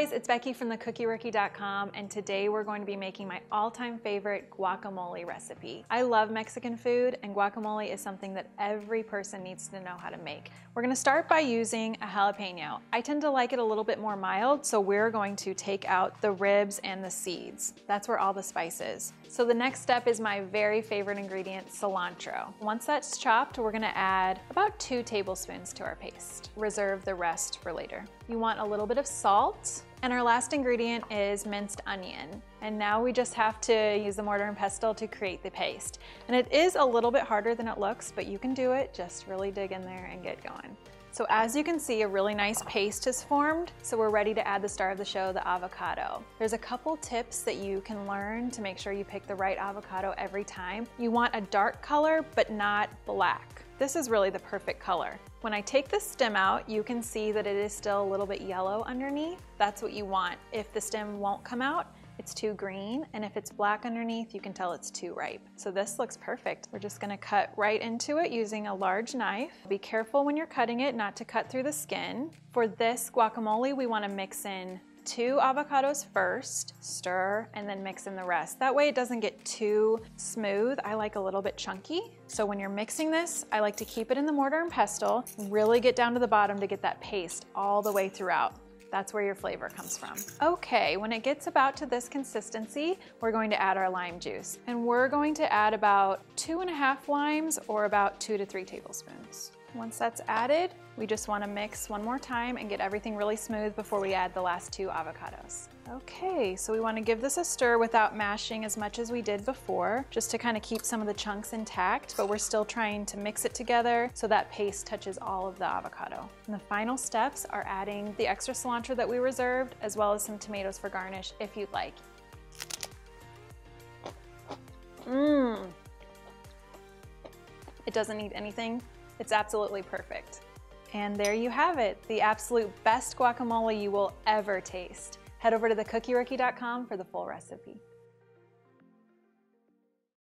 guys, it's Becky from theCookieRookie.com, and today we're going to be making my all-time favorite guacamole recipe. I love Mexican food, and guacamole is something that every person needs to know how to make. We're gonna start by using a jalapeno. I tend to like it a little bit more mild, so we're going to take out the ribs and the seeds. That's where all the spice is. So the next step is my very favorite ingredient, cilantro. Once that's chopped, we're gonna add about 2 tablespoons to our paste. Reserve the rest for later. You want a little bit of salt, and our last ingredient is minced onion. And now we just have to use the mortar and pestle to create the paste. And it is a little bit harder than it looks, but you can do it. Just really dig in there and get going. So as you can see, a really nice paste has formed, so we're ready to add the star of the show, the avocado. There's a couple tips that you can learn to make sure you pick the right avocado every time. You want a dark color, but not black. This is really the perfect color. When I take the stem out, you can see that it is still a little bit yellow underneath. That's what you want. If the stem won't come out, it's too green, and if it's black underneath, you can tell it's too ripe. So this looks perfect. We're just gonna cut right into it using a large knife. Be careful when you're cutting it not to cut through the skin. For this guacamole, we wanna mix in 2 avocados first, stir, and then mix in the rest. That way it doesn't get too smooth. I like a little bit chunky. So when you're mixing this, I like to keep it in the mortar and pestle, really get down to the bottom to get that paste all the way throughout. That's where your flavor comes from. Okay, when it gets about to this consistency, we're going to add our lime juice. And we're going to add about 2½ limes, or about 2 to 3 tablespoons. Once that's added, we just want to mix one more time and get everything really smooth before we add the last 2 avocados. Okay, so we want to give this a stir without mashing as much as we did before, just to kind of keep some of the chunks intact, but we're still trying to mix it together so that paste touches all of the avocado. And the final steps are adding the extra cilantro that we reserved, as well as some tomatoes for garnish if you'd like. It doesn't need anything. It's absolutely perfect. And there you have it, the absolute best guacamole you will ever taste. Head over to thecookierookie.com for the full recipe.